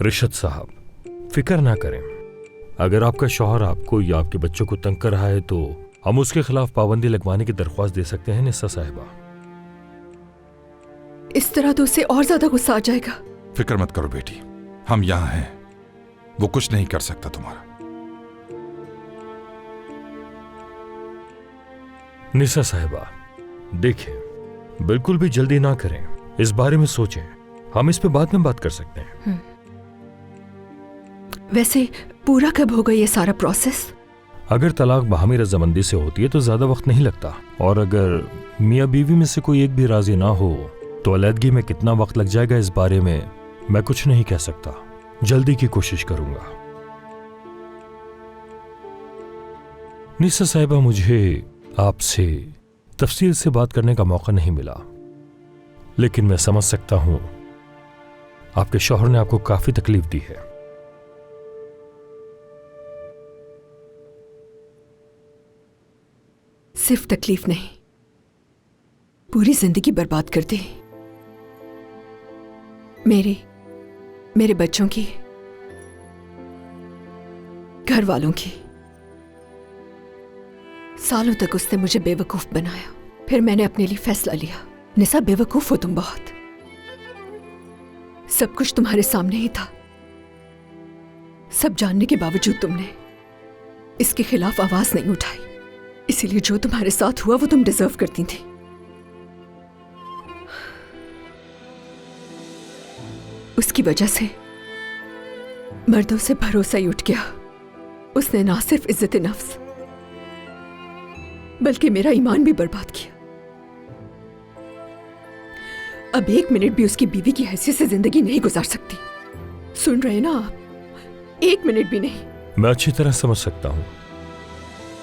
रिशद साहब, फिक्र ना करें। अगर आपका शौहर आपको या आपके बच्चों को तंग कर रहा है तो हम उसके खिलाफ पाबंदी लगवाने की दरख्वास्त दे सकते हैं निस्सा साहिबा। इस तरह तो उससे और ज्यादा गुस्सा आ जाएगा। फिक्र मत करो बेटी, हम यहां हैं, वो कुछ नहीं कर सकता तुम्हारा। निस्सा साहिबा देखें, बिल्कुल भी जल्दी ना करें, इस बारे में सोचें, हम इस पे बाद में बात कर सकते हैं। वैसे पूरा कब होगा ये सारा प्रोसेस? अगर तलाक बाहमी रजामंदी से होती है तो ज्यादा वक्त नहीं लगता, और अगर मियाँ बीवी में से कोई एक भी राजी ना हो तो अलहदगी में कितना वक्त लग जाएगा इस बारे में मैं कुछ नहीं कह सकता। जल्दी की कोशिश करूंगा। निस्सा साहिबा, मुझे आपसे तफसील से बात करने का मौका नहीं मिला, लेकिन मैं समझ सकता हूं आपके शौहर ने आपको काफी तकलीफ दी है। सिर्फ तकलीफ नहीं, पूरी जिंदगी बर्बाद कर दी। मेरे बच्चों की, घर वालों की। सालों तक उसने मुझे बेवकूफ बनाया, फिर मैंने अपने लिए फैसला लिया। निसा, बेवकूफ हो तुम बहुत। सब कुछ तुम्हारे सामने ही था। सब जानने के बावजूद तुमने इसके खिलाफ आवाज नहीं उठाई। इसीलिए जो तुम्हारे साथ हुआ वो तुम डिजर्व करती थी। उसकी वजह से मर्दों से भरोसा ही उठ गया। उसने ना सिर्फ इज्जत नफ्स बल्कि मेरा ईमान भी बर्बाद किया। अब एक मिनट भी उसकी बीवी की हैसियत से जिंदगी नहीं गुजार सकती। सुन रहे ना आप? एक मिनट भी नहीं। मैं अच्छी तरह समझ सकता हूं,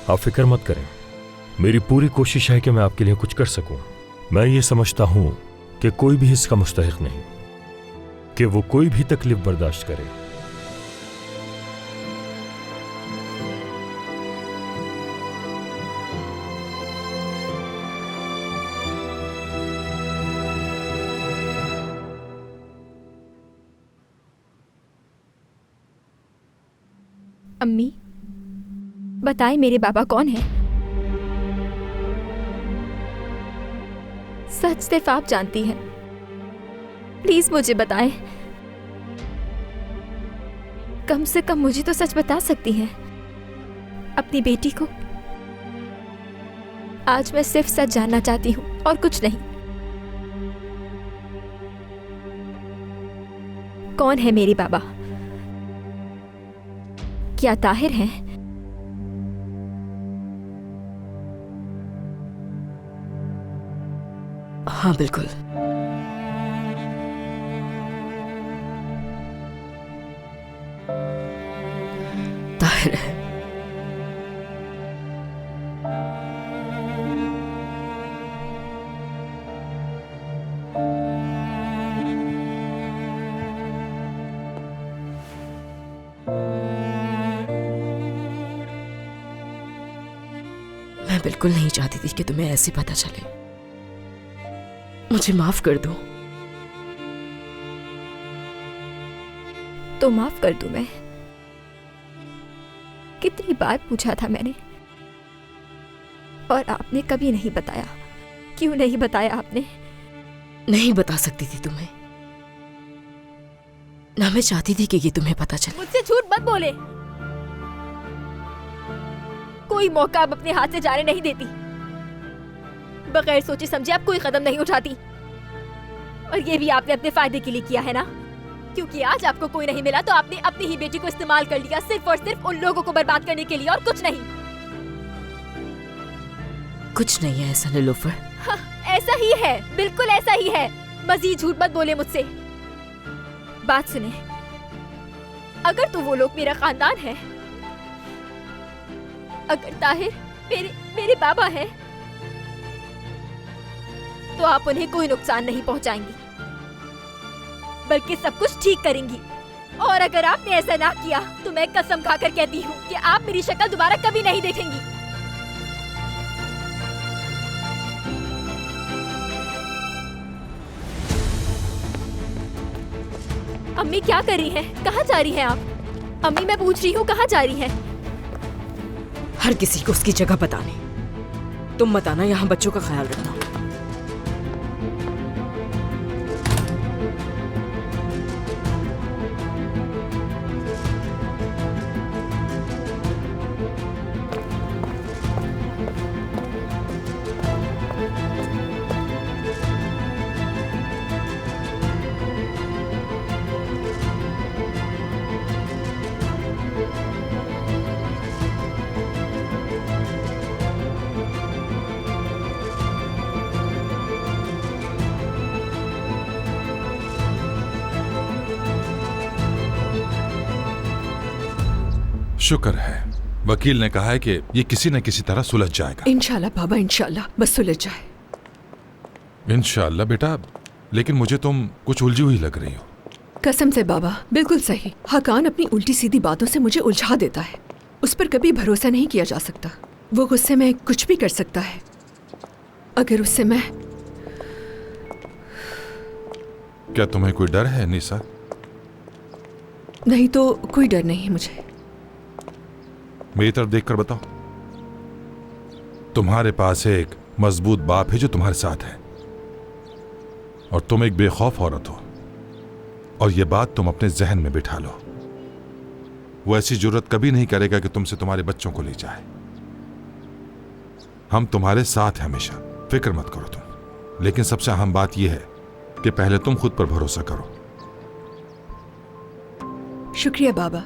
आप फिक्र मत करें। मेरी पूरी कोशिश है कि मैं आपके लिए कुछ कर सकूं। मैं ये समझता हूं कि कोई भी इसका मुस्तहिक नहीं कि वो कोई भी तकलीफ बर्दाश्त करे। अम्मी, बताएं मेरे बाबा कौन है? सच सिर्फ आप जानती हैं। प्लीज मुझे बताएं। कम से कम मुझे तो सच बता सकती हैं अपनी बेटी को। आज मैं सिर्फ सच जानना चाहती हूं और कुछ नहीं। कौन है मेरे बाबा? क्या ताहिर हैं? हाँ बिल्कुल। ताहिर है। मैं बिल्कुल नहीं चाहती थी कि तुम्हें ऐसे पता चले। मुझे माफ कर दो। तो माफ कर दूं मैं? कितनी बार पूछा था मैंने और आपने कभी नहीं बताया। क्यों नहीं बताया आपने? नहीं बता सकती थी तुम्हें, ना मैं चाहती थी कि ये तुम्हें पता चले। मुझसे झूठ मत बोले। कोई मौका अब अपने हाथ से जाने नहीं देती। बगैर सोचे समझे आप कोई कदम नहीं उठाती। और ये भी आपने अपने फायदे के लिए किया है ना? क्योंकि आज आपको कोई नहीं मिला तो आपने अपनी ही बेटी को इस्तेमाल कर लिया, सिर्फ और सिर्फ उन लोगों को बर्बाद करने के लिए, और कुछ नहीं। कुछ नहीं है ऐसा नीलोफर। हाँ, ऐसा ही है, बिल्कुल ऐसा ही है। मजीद झूठ मत बोले मुझसे। बात सुने, अगर तो वो लोग मेरा खानदान है, अगर ताहिर मेरे बाबा हैं, तो आप उन्हें कोई नुकसान नहीं पहुंचाएंगी, बल्कि सब कुछ ठीक करेंगी। और अगर आपने ऐसा ना किया तो मैं कसम खाकर कहती हूँ कि आप मेरी शक्ल दोबारा कभी नहीं देखेंगी। अम्मी क्या कर रही हैं? कहाँ जा रही हैं आप? अम्मी मैं पूछ रही हूँ कहाँ जा रही हैं? हर किसी को उसकी जगह बताने। तुम मत आना, यहाँ बच्चों का ख्याल रखना। शुक्र है, वकील ने कहा है कि ये किसी न किसी तरह सुलझ जाएगा। इंशाल्लाह बाबा, इंशाल्लाह बस सुलझ जाए। इंशाल्लाह बेटा, लेकिन मुझे तुम कुछ उलझी हुई लग रही हो। कसम से बाबा, बिल्कुल सही। हकान अपनी उल्टी सीधी बातों से मुझे उलझा देता है। उस पर कभी भरोसा नहीं किया जा सकता। वो गुस्से में कुछ भी कर सकता है। अगर उससे मैं... क्या तुम्हें कोई डर है निसा? नहीं तो कोई डर नहीं है मुझे। मेरी तरफ देखकर बताओ। तुम्हारे पास एक मजबूत बाप है जो तुम्हारे साथ है, और तुम एक बेखौफ औरत हो, और यह बात तुम अपने जहन में बिठा लो। वो ऐसी जरूरत कभी नहीं करेगा कि तुमसे तुम्हारे बच्चों को ले जाए। हम तुम्हारे साथ हैं हमेशा, फिक्र मत करो तुम। लेकिन सबसे अहम बात यह है कि पहले तुम खुद पर भरोसा करो। शुक्रिया बाबा।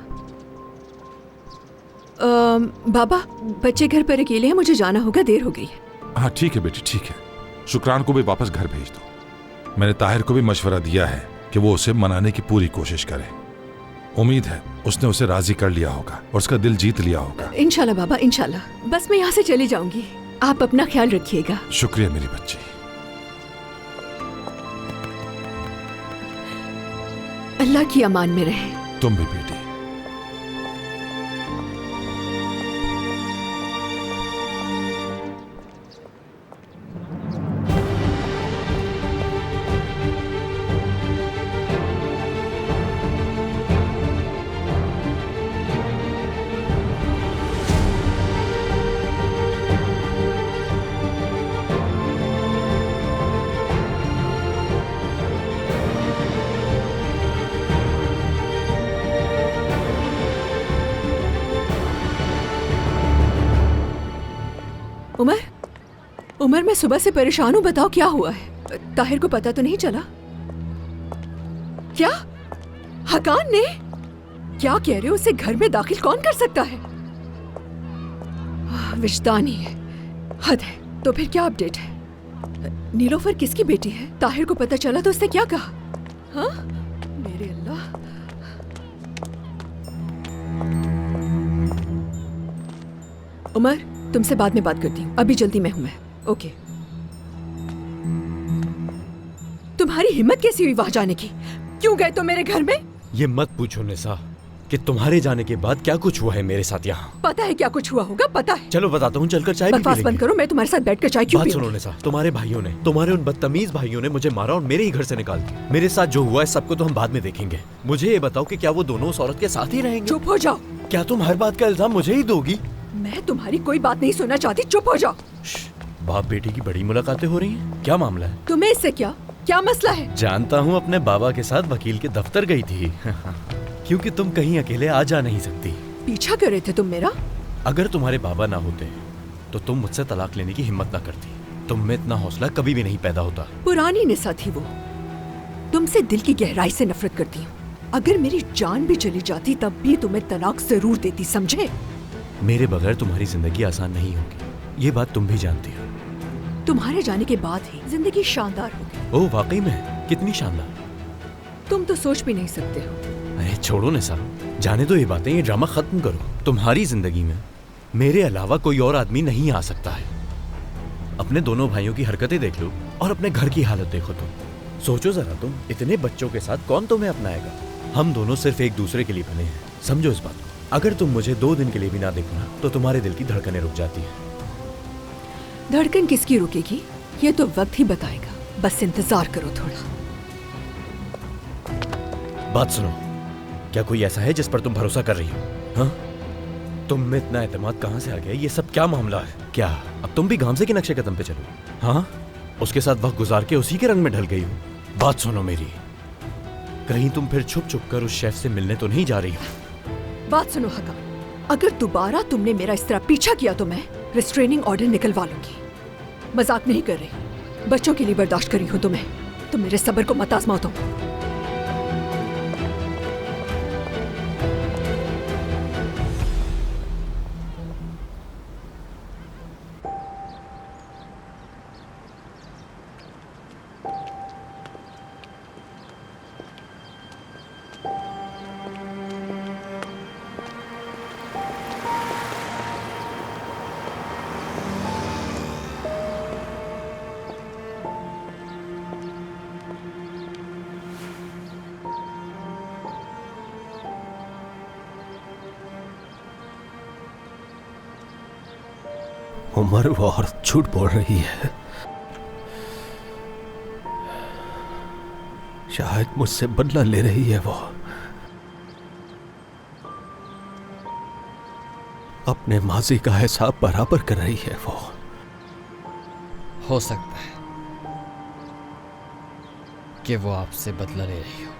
बाबा, बच्चे घर पर अकेले हैं, मुझे जाना होगा, देर हो गई है। हाँ ठीक है बेटी, ठीक है। शुक्रान को भी वापस घर भेज दो। मैंने ताहिर को भी मशवरा दिया है कि वो उसे मनाने की पूरी कोशिश करे। उम्मीद है उसने उसे राजी कर लिया होगा और उसका दिल जीत लिया होगा। इंशाल्लाह बाबा, इंशाल्लाह। बस मैं यहाँ से चली जाऊंगी। आप अपना ख्याल रखिएगा। शुक्रिया मेरी बच्ची। अल्लाह की अमान में रहे। तुम भी बेटी। उमर, मैं सुबह से परेशान हूँ, बताओ क्या हुआ है? ताहिर को पता तो नहीं चला? क्या हकान ने? क्या कह रहे हो? उसे घर में दाखिल कौन कर सकता है? विजदानी है, हद है। तो फिर क्या अपडेट है? नीलोफर किसकी बेटी है? ताहिर को पता चला तो उसने क्या कहा? हाँ, मेरे अल्लाह। उमर, तुमसे बाद में बात करती हूँ, अभी जल्दी में हूँ मैं। ओके। तुम्हारी हिम्मत कैसी हुई वहां जाने की? क्यों गए तुम मेरे घर में? ये मत पूछो निसा कि तुम्हारे जाने के बाद क्या कुछ हुआ है मेरे साथ यहाँ। पता है क्या कुछ हुआ होगा, पता है। चलो बताता हूँ, चलकर चाय बकवास बंद करो। मैं तुम्हारे साथ बैठकर चाय क्यों बात पीऊंगी? सुनो निसा, तुम्हारे भाइयों ने, तुम्हारे उन बदतमीज भाइयों ने मुझे मारा और मेरे ही घर से निकाल दिया। मेरे साथ जो हुआ है सबको तो हम बाद में देखेंगे। मुझे ये बताओ कि क्या वो दोनों उस औरत के साथ ही रहेंगे? चुप हो जाओ। क्या तुम हर बात का इल्जाम मुझे ही दोगी? मैं तुम्हारी कोई बात नहीं सुनना चाहती, चुप हो जाओ। बाप बेटी की बड़ी मुलाकातें हो रही हैं। क्या मामला है? तुम्हें इससे क्या मसला है? जानता हूँ, अपने बाबा के साथ वकील के दफ्तर गई थी क्योंकि तुम कहीं अकेले आ जा नहीं सकती। पीछा कर रहे थे तुम मेरा? अगर तुम्हारे बाबा ना होते तो तुम मुझसे तलाक लेने की हिम्मत ना करती। तुम में इतना हौसला कभी भी नहीं पैदा होता। पुरानी निसा थी वो। तुमसे दिल की गहराई से नफरत करती हूँ। अगर मेरी जान भी चली जाती तब भी तुम्हें तलाक जरूर देती, समझे? मेरे बगैर तुम्हारी जिंदगी आसान नहीं होगी, ये बात तुम भी जानती हो। तुम्हारे जाने के बाद ही जिंदगी शानदार होगी। ओह वाकई में? कितनी शानदार? तुम तो सोच भी नहीं सकते हो। अरे छोड़ो निसा, जाने दो ये बातें, ये ड्रामा खत्म करो। तुम्हारी जिंदगी में मेरे अलावा कोई और आदमी नहीं आ सकता है। अपने दोनों भाइयों की हरकतें देख लो और अपने घर की हालत देखो। तुम सोचो जरा, तुम इतने बच्चों के साथ कौन तुम्हें अपनाएगा? हम दोनों सिर्फ एक दूसरे के लिए बने हैं, समझो इस बात को। अगर तुम मुझे 2 दिन के लिए भी ना देखो ना तो तुम्हारे दिल की धड़कनें रुक जाती है। धड़कन किसकी रुकेगी ये तो वक्त ही बताएगा। बस इंतजार करो थोड़ा। बात सुनो, क्या कोई ऐसा है जिस पर तुम भरोसा कर रही हो? हाँ, तुम में इतना एतमाद कहाँ से आ गया? ये सब क्या मामला है? क्या अब तुम भी गामजे के नक्शे कदम पे चलो? हाँ, उसके साथ वक्त गुजार के उसी के रंग में ढल गई हो? बात सुनो मेरी, कहीं तुम फिर छुप छुप कर उस शेफ से मिलने तो नहीं जा रही हो? बात सुनो हका, अगर दोबारा तुमने मेरा इस तरह पीछा किया तो मैं रिस्ट्रेनिंग ऑर्डर निकलवा लूंगी। मजाक नहीं कर रही, बच्चों के लिए बर्दाश्त करी हूं तुम्हें, तुम मेरे सब्र को मत आजमाओ। तुम उमर वो औरत झूठ बोल रही है। शायद मुझसे बदला ले रही है वो। अपने माजी का हिसाब बराबर कर रही है वो। हो सकता है कि वो आपसे बदला ले रही हो।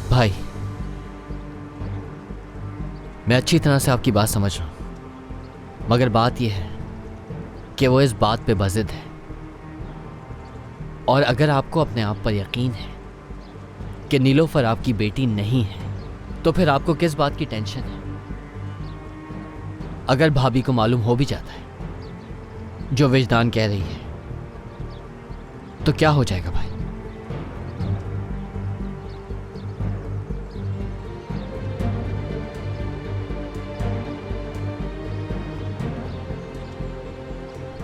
भाई, मैं अच्छी तरह से आपकी बात समझ रहा हूं, मगर बात यह है कि वो इस बात पे बज़िद है। और अगर आपको अपने आप पर यकीन है कि नीलोफर आपकी बेटी नहीं है, तो फिर आपको किस बात की टेंशन है? अगर भाभी को मालूम हो भी जाता है जो विजदान कह रही है, तो क्या हो जाएगा भाई?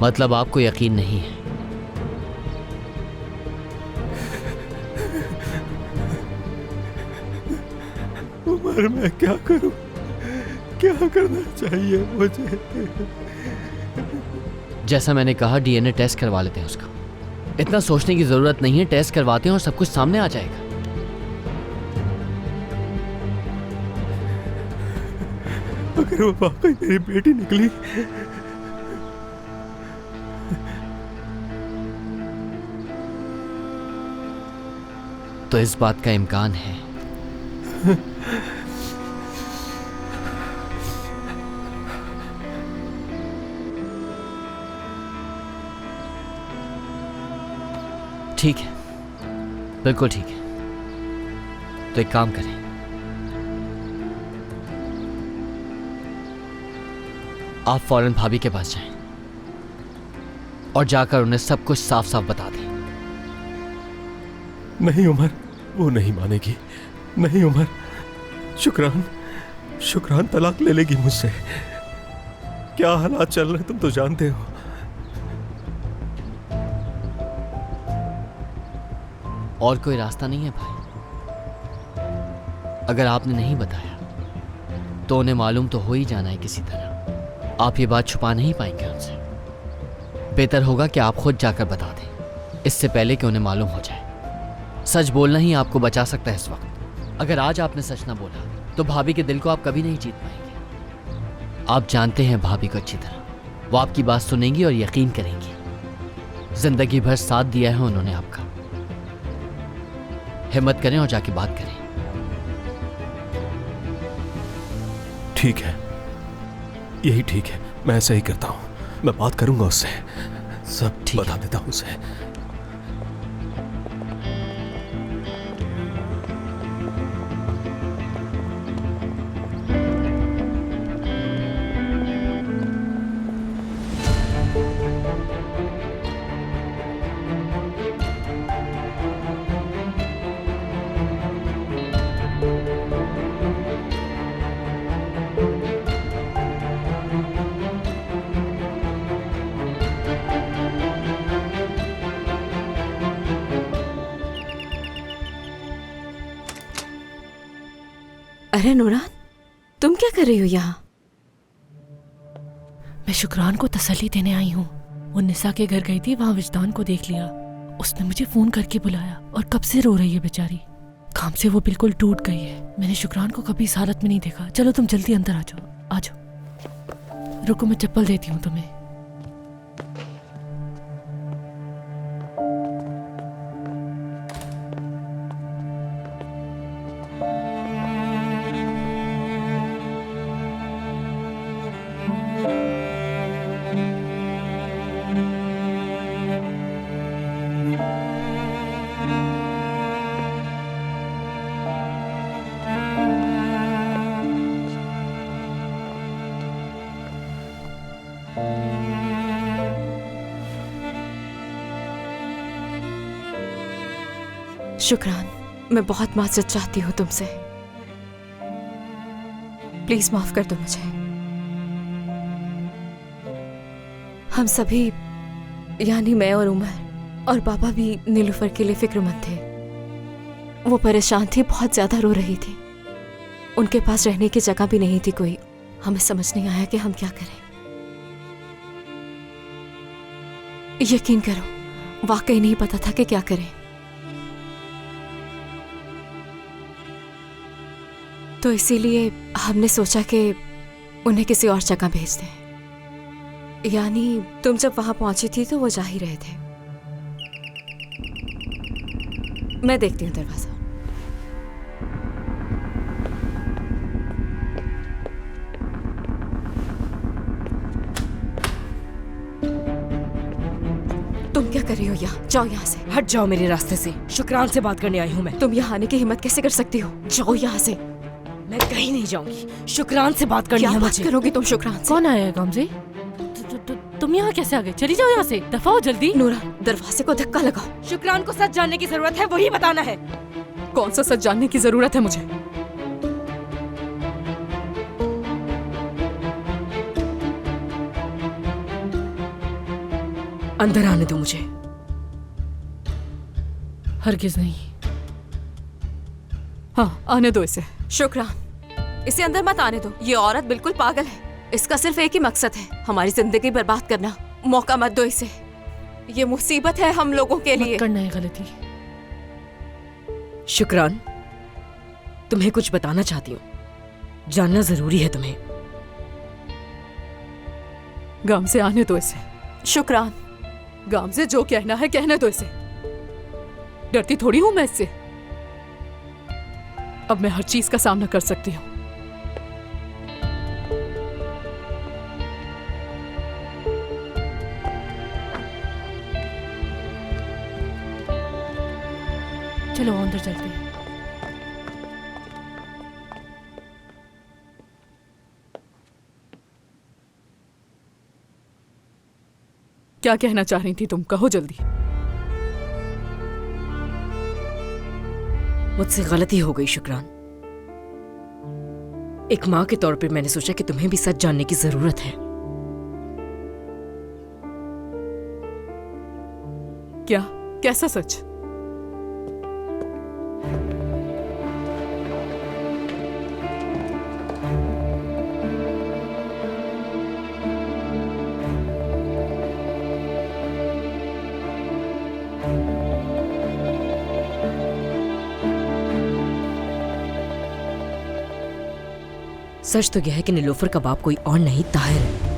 मतलब आपको यकीन नहीं है? उमर, मैं क्या करूं? क्या करना चाहिए मुझे? जैसा मैंने कहा, डीएनए टेस्ट करवा लेते हैं उसका। इतना सोचने की जरूरत नहीं है, टेस्ट करवाते हैं और सब कुछ सामने आ जाएगा। अगर वो वाकई मेरी बेटी निकली, तो इस बात का इम्कान है ठीक है, बिल्कुल ठीक है। तो एक काम करें, आप फौरन भाभी के पास जाएं और जाकर उन्हें सब कुछ साफ साफ बता दें। नहीं उमर, वो नहीं मानेगी। नहीं उमर, शुक्रान तलाक ले लेगी मुझसे। क्या हालात चल रहे तुम तो जानते हो। और कोई रास्ता नहीं है भाई? अगर आपने नहीं बताया तो उन्हें मालूम तो हो ही जाना है किसी तरह। आप ये बात छुपा नहीं पाएंगे उनसे। बेहतर होगा कि आप खुद जाकर बता दें, इससे पहले कि उन्हें मालूम हो जाए। सच बोलना ही आपको बचा सकता है इस वक्त। अगर आज आपने सच ना बोला तो भाभी के दिल को आप कभी नहीं जीत पाएंगे। आप जानते हैं भाभी को अच्छी तरह, वो आपकी बात सुनेंगी और यकीन करेंगी। जिंदगी भर साथ दिया है उन्होंने आपका। हिम्मत करें और जाके बात करें। ठीक है, यही ठीक है, मैं ऐसा ही करता हूं। मैं बात करूंगा उससे, सब ठीक बता है। देता हूं उसे। अरे नूरान, तुम क्या कर रही हो यहाँ? मैं शुक्रान को तसल्ली देने आई हूँ। वो निसा के घर गई थी, वहाँ विजदान को देख लिया। उसने मुझे फोन करके बुलाया और कब से रो रही है बेचारी। काम से वो बिल्कुल टूट गई है। मैंने शुक्रान को कभी इस हालत में नहीं देखा। चलो तुम जल्दी अंदर आ जाओ, आ जाओ। रुको मैं चप्पल देती हूँ तुम्हें। शुक्रान, मैं बहुत माजरत चाहती हूँ तुमसे। प्लीज माफ कर दो मुझे। हम सभी, यानी मैं और उमर और पापा भी नीलुफर के लिए फिक्रमंद थे। वो परेशान थी, बहुत ज्यादा रो रही थी। उनके पास रहने की जगह भी नहीं थी कोई। हमें समझ नहीं आया कि हम क्या करें। यकीन करो, वाकई नहीं पता था कि क्या करें। तो इसीलिए हमने सोचा कि उन्हें किसी और जगह भेज दें। यानी तुम जब वहां पहुंची थी तो वो जा ही रहे थे। मैं देखती हूँ दरवाजा। तुम क्या कर रही हो यहाँ? जाओ यहाँ से। हट जाओ मेरे रास्ते से। शुक्रान से बात करने आई हूँ मैं। तुम यहाँ आने की हिम्मत कैसे कर सकती हो? जाओ यहाँ से। मैं कहीं नहीं जाऊंगी। शुक्रान से बात करनी है क्या मुझे। बात करोगी तुम शुक्रान से? कौन आया है गामजे? तुम यहाँ कैसे आ गए? चली जाओ यहाँ से, दफा हो जल्दी। नूरा, दरवाजे को धक्का लगाओ। शुक्रान को सच जानने की जरूरत है, वही बताना है। कौन सा सच जानने की जरूरत है मुझे? अंदर आने दो मुझे। हरगिज नहीं। हाँ, आने दो इसे। शुक्रान, इसे अंदर मत आने दो। ये औरत बिल्कुल पागल है। इसका सिर्फ एक ही मकसद है, हमारी जिंदगी बर्बाद करना। मौका मत दो इसे। ये मुसीबत है हम लोगों के लिए। मत करना है गलती। शुक्रान, तुम्हें कुछ बताना चाहती हूँ। जानना जरूरी है तुम्हें। गाम से आने दो इसे। शुक्रान, गाम से जो कहना है कहने दो इसे। डरती थोड़ी हूं मैं इससे। अब मैं हर चीज का सामना कर सकती हूँ। चलो अंदर चलते हैं। क्या कहना चाह रही थी तुम? कहो जल्दी। मुझसे गलती हो गई शुक्रान। एक माँ के तौर पर मैंने सोचा कि तुम्हें भी सच जानने की जरूरत है। क्या? कैसा सच? सच तो यह है कि नीलोफर का बाप कोई और नहीं, ताहिर है।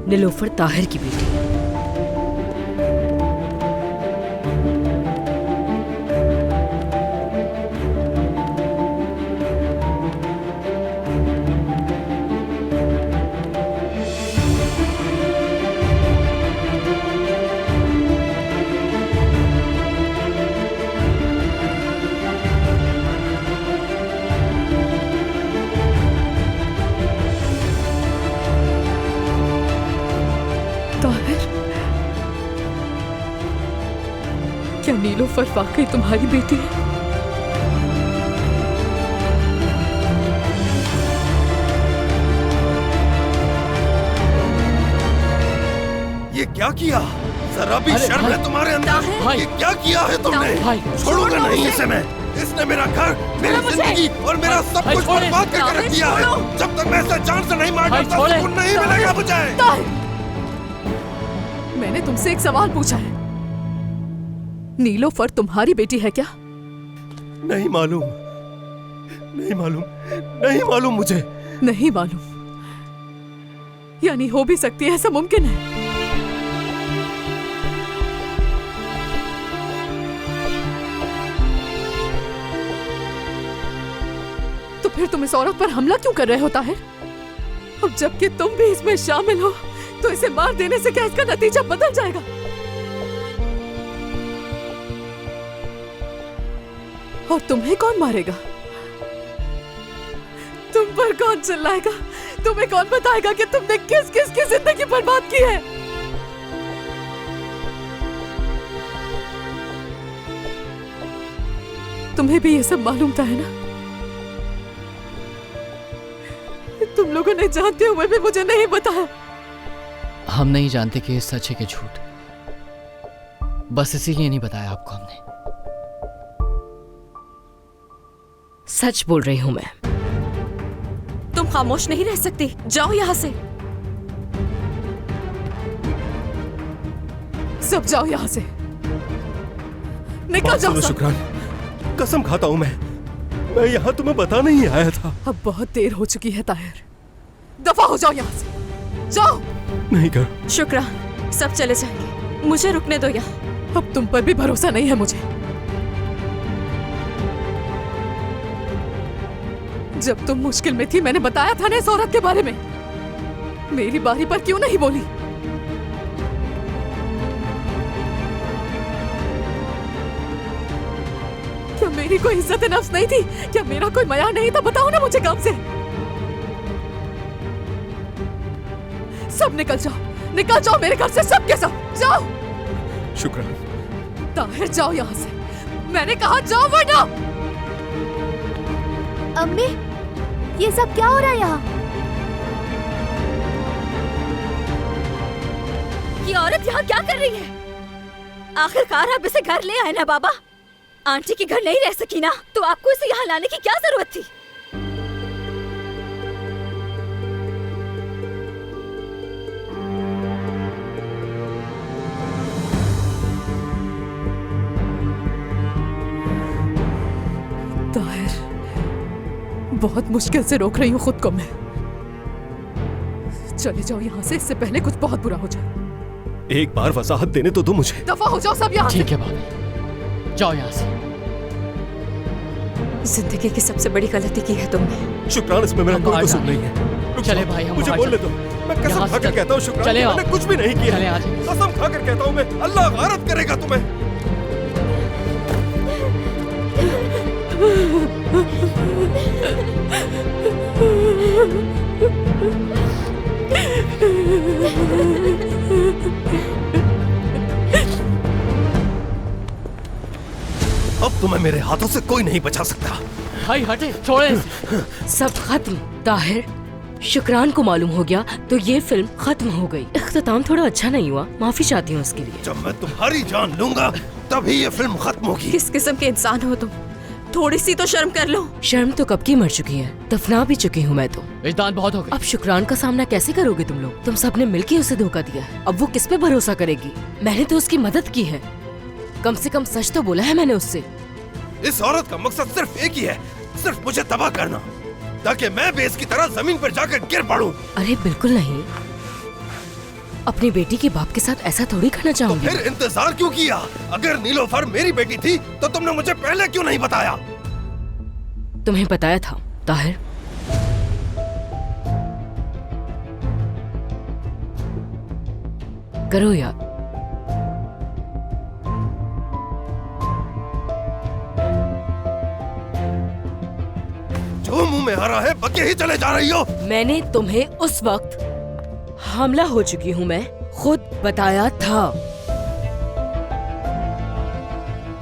नीलोफर ताहिर की बेटी। क्या नीलोफर वाकई तुम्हारी बेटी है? ये क्या किया? जरा भी शर्म है तुम्हारे अंदर? ये क्या किया है तुमने? छोड़ूंगा नहीं इसे मैं। इसने मेरा घर, मेरी जिंदगी और मेरा सब कुछ बर्बाद करके रख दिया है। जब तक मैं इसे जान से नहीं मार डालता सुकून नहीं मिलेगा मुझे। मैंने तुमसे एक सवाल पूछा है, नीलोफर तुम्हारी बेटी है क्या? नहीं मालूम, नहीं मालूम, नहीं मालूम मुझे। नहीं मालूम? यानी हो भी सकती है, ऐसा मुमकिन है? तो फिर तुम इस औरत पर हमला क्यों कर रहे हो ताहिर? अब जबकि तुम भी इसमें शामिल हो, तो इसे मार देने से क्या इसका नतीजा बदल जाएगा? और तुम्हें कौन मारेगा? तुम पर कौन चिल्लाएगा? तुम्हें कौन बताएगा कि तुमने किस किस की जिंदगी बर्बाद की है? तुम्हें भी ये सब मालूम था, है ना? तुम लोगों ने जानते हुए भी मुझे नहीं बताया। हम नहीं जानते कि ये सच है कि झूठ, बस इसीलिए नहीं बताया आपको हमने। सच बोल रही हूं मैं। तुम खामोश नहीं रह सकती, जाओ यहां से। सब जाओ यहां से, निकल जाओ सब। शुक्रान, कसम खाता हूं मैं यहां तुम्हें बता नहीं आया था। अब बहुत देर हो चुकी है ताहिर, दफा हो जाओ यहां से, जाओ। नहीं कर। शुक्रान, सब चले जाएंगे, मुझे रुकने दो यहाँ। अब तुम पर भी भरोसा नहीं है मुझे। जब तुम मुश्किल में थी मैंने बताया था ना इस औरत के बारे में। मेरी बारी पर क्यों नहीं बोली? क्या मेरी कोई इज्जत नफ्स नहीं थी? क्या मेरा कोई मयार नहीं था? बताओ ना मुझे काम से। सब निकल जाओ मेरे घर से, सब के सब जाओ। शुक्रान। ताहिर जाओ यहाँ से, मैंने कहा जाओ वरना। अम्मी, ये सब क्या हो रहा है यहाँ? ये औरत यहाँ क्या कर रही है? आखिरकार आप इसे घर ले आए ना बाबा। आंटी के घर नहीं रह सकी ना, तो आपको इसे यहाँ लाने की क्या जरूरत थी? ताहिर, बहुत मुश्किल से रोक रही हूँ खुद को मैं। चले जाओ यहाँ से, इससे पहले कुछ बहुत बुरा हो जाए। एक बार वजाहत देने तो दो मुझे। दफा हो जाओ सब यहाँ से। ठीक है बाबा, जाओ यहाँ से। जिंदगी की सबसे बड़ी गलती की है तुमने। शुक्रान, इसमें मेरा कोई कसूर नहीं है। चले भाई, हम मुझे बोलने दो। मैं कसम खाकर कहता हूँ शुक्रान, मैंने कुछ भी नहीं किया। कसम खाकर कहता हूँ मैं, अल्लाह गारत करेगा तुम्हें। अब तुम्हें मेरे हाथों से कोई नहीं बचा सकता। भाई हटे, छोड़े। सब खत्म। ताहिर, शुक्रान को मालूम हो गया तो ये फिल्म खत्म हो गई। इख्तिताम थोड़ा अच्छा नहीं हुआ, माफी चाहती हूँ उसके लिए। जब मैं तुम्हारी जान लूंगा तभी ये फिल्म खत्म होगी। किस किस्म के इंसान हो तुम? थोड़ी सी तो शर्म कर लो। शर्म तो कब की मर चुकी है, दफना भी चुकी हूँ मैं तो। विजदान बहुत हो गई। अब शुक्रान का सामना कैसे करोगे तुम लोग? तुम सबने मिलकर उसे धोखा दिया है, अब वो किस पे भरोसा करेगी? मैंने तो उसकी मदद की है, कम से कम सच तो बोला है मैंने उससे। इस औरत का मकसद सिर्फ एक ही है, सिर्फ मुझे तबाह करना, ताकि मैं भी इसकी तरह जमीन पर जाकर गिर पड़ूं। अरे बिल्कुल नहीं, अपनी बेटी के बाप के साथ ऐसा थोड़ी करना चाहूंगी। तो फिर इंतजार क्यों किया? अगर नीलोफर मेरी बेटी थी तो तुमने मुझे पहले क्यों नहीं बताया? तुम्हें बताया था ताहिर। करो यार। जो मुंह में आ रहा है बके ही चले जा रही हो। मैंने तुम्हें उस वक्त हमला हो चुकी हूँ, मैं खुद बताया था।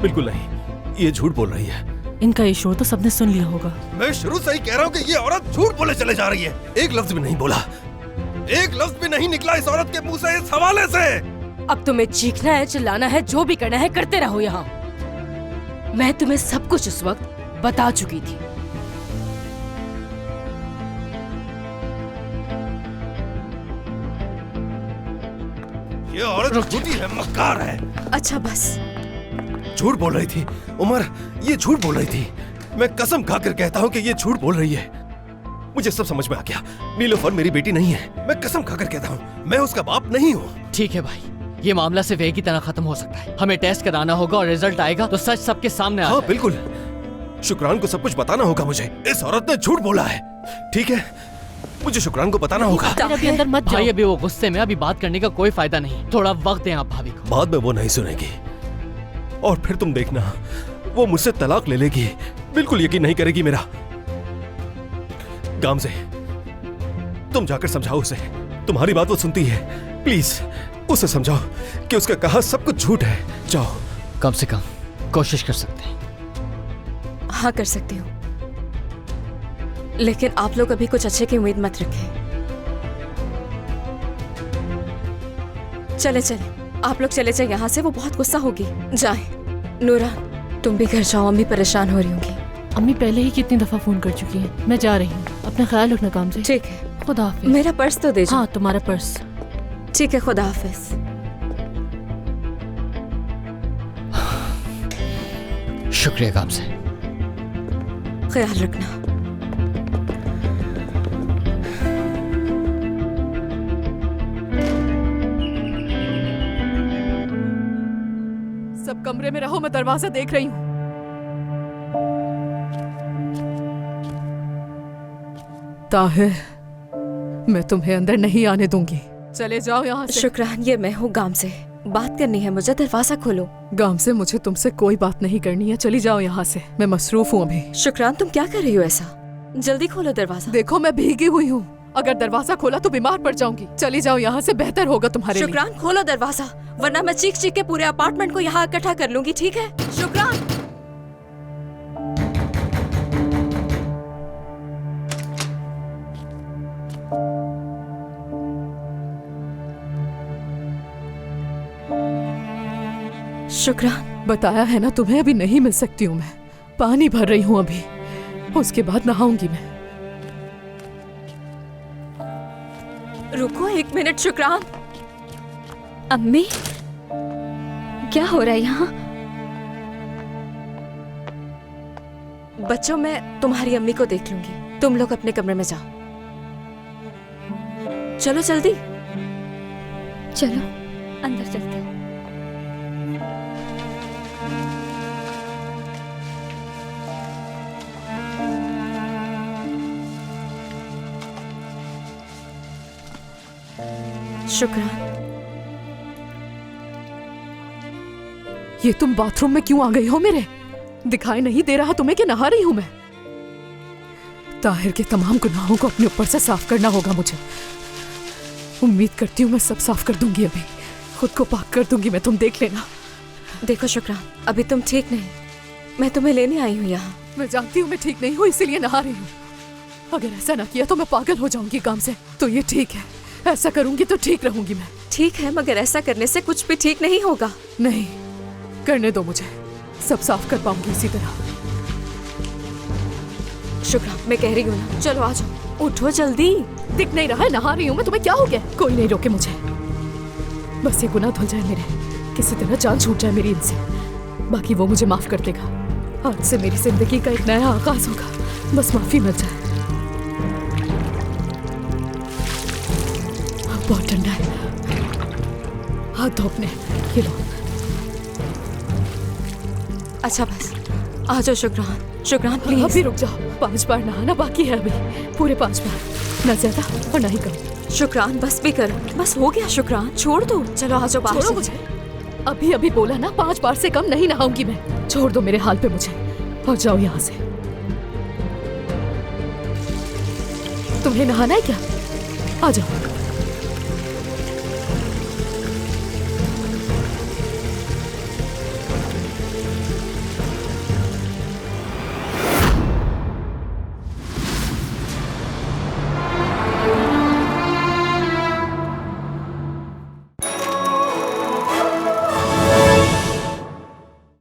बिल्कुल नहीं, ये झूठ बोल रही है। इनका ये शोर तो सबने सुन लिया होगा। मैं शुरू से ही कह रहा हूँ कि ये औरत झूठ बोले चले जा रही है। एक लफ्ज भी नहीं बोला, एक लफ्ज भी नहीं निकला इस औरत के मुंह से इस हवाले से। अब तुम्हें चीखना है, चिल्लाना है, जो भी करना है करते रहो यहाँ। मैं तुम्हें सब कुछ उस वक्त बता चुकी थी। ये औरत झूठी है, मक्कार है। अच्छा बस। झूठ बोल रही थी उमर, ये झूठ बोल रही थी। मैं कसम खाकर कहता हूँ कि ये झूठ बोल रही है। मुझे सब समझ में आ गया। नीलोफर मेरी बेटी नहीं है। मैं कसम खाकर कहता हूँ, मैं उसका बाप नहीं हूँ। ठीक है भाई, ये मामला सिर्फ एक ही तरह खत्म हो सकता है। हमें टेस्ट कराना होगा और रिजल्ट आएगा तो सच सबके सामने आ हाँ जाएगा। बिल्कुल, शुक्रान को सब कुछ बताना होगा मुझे। इस औरत ने झूठ बोला है। ठीक है, मुझे शुक्रान को बताना होगा। अभी अंदर मत भाई जाओ। अभी वो गुस्से में, अभी बात करने का कोई फायदा नहीं। थोड़ा वक्त दें आप भाभी को। बाद में वो नहीं सुनेगी और फिर तुम देखना, वो मुझसे तलाक ले लेगी। बिल्कुल यकीन नहीं करेगी मेरा। गामजे, तुम जाकर समझाओ उसे। तुम्हारी बात वो सुनती है। प्लीज उसे समझाओ कि उसका कहा सब कुछ झूठ है। जाओ। कम से कम कोशिश कर सकते हैं। हाँ कर सकती हूँ, लेकिन आप लोग अभी कुछ अच्छे की उम्मीद मत रखें। चले चले, आप लोग चले जाए यहाँ से, वो बहुत गुस्सा होगी। जाए। नूरा तुम भी घर जाओ, अम्मी परेशान हो रही होंगी। अम्मी पहले ही कितनी दफा फोन कर चुकी हैं। मैं जा रही हूँ, अपना ख्याल रखना काम से। ठीक है, खुदा हाफिज। मेरा पर्स तो दे जाओ। हाँ तुम्हारा पर्स। ठीक है, खुदा हाफिज। शुक्रिया काम से। ख्याल रखना। सब कमरे में रहो, मैं दरवाजा देख रही हूँ। ताहिर, मैं तुम्हें अंदर नहीं आने दूंगी। चले जाओ यहाँ से। शुक्रान, ये मैं हूँ गाम से। बात करनी है मुझे, दरवाजा खोलो। गाम से मुझे तुमसे कोई बात नहीं करनी है। चली जाओ यहाँ से, मैं मसरूफ हूँ अभी। शुक्रान, तुम क्या कर रही हो ऐसा? जल्दी खोलो दरवाजा। देखो मैं भीगी हुई हूँ, अगर दरवाजा खोला तो बीमार पड़ जाऊंगी। चली जाओ यहाँ से, बेहतर होगा तुम्हारे लिए। शुक्रान खोलो दरवाजा, वरना मैं चीख चीख के पूरे अपार्टमेंट को यहाँ इकट्ठा कर लूंगी। ठीक है शुक्रान? शुक्रान, बताया है ना तुम्हें, अभी नहीं मिल सकती हूँ मैं। पानी भर रही हूँ अभी, उसके बाद नहाऊंगी मैं। रुको एक मिनट। शुक्रान। अम्मी, क्या हो रहा है यहाँ? बच्चों, मैं तुम्हारी अम्मी को देख लूंगी। तुम लोग अपने कमरे में जाओ। चलो जल्दी। चलो अंदर चलते हैं। शुक्रान। ये तुम बाथरूम में क्यों आ गई हो मेरे? दिखाई नहीं दे रहा तुम्हें कि नहा रही हूं मैं? ताहिर के तमाम गुनाहों को अपने ऊपर से साफ करना होगा मुझे। उम्मीद करती हूँ मैं सब साफ कर दूंगी अभी, खुद को पाक कर दूंगी मैं, तुम देख लेना। देखो शुक्रान, अभी तुम ठीक नहीं, मैं तुम्हें लेने आई हूँ यहाँ। मैं जानती हूँ मैं ठीक नहीं हूँ, इसीलिए नहा रही हूँ। अगर ऐसा ना किया तो मैं पागल हो जाऊंगी काम से। तो ये ठीक है, ऐसा करूंगी तो ठीक रहूंगी मैं। ठीक है, मगर ऐसा करने से कुछ भी ठीक नहीं होगा। नहीं, करने दो मुझे, सब साफ कर पाऊंगी इसी तरह। शुक्रान, मैं कह रही हूँ ना, चलो आ जाओ, उठो जल्दी। दिख नहीं रहा है, नहा रही हूँ मैं, तुम्हें क्या हो गया? कोई नहीं रोके मुझे, बस ये गुनाह धुल जाए मेरे, किसी तरह जान छूट जाए मेरी इनसे, बाकी वो मुझे माफ कर देगा। आज से मेरी जिंदगी का एक नया आगाज होगा, बस माफी मिल जाए। बहुत ठंडा है, हाथ धो अपने, ये लो। अच्छा बस आ जाओ शुक्रान। शुक्रान प्लीज। अभी रुक जाओ, 5 बार नहाना बाकी है अभी, पूरे 5 बार, ना ज्यादा और ना ही कम। शुक्रान बस भी करो, बस हो गया शुक्रान, छोड़ दो। चलो आ जाओ बाहर। छोड़ो मुझे, अभी अभी बोला ना 5 बार से कम नहीं नहाऊंगी मैं। छोड़ दो मेरे हाल पे मुझे और जाओ यहाँ से। तुम्हें नहाना है क्या? आ जाओ।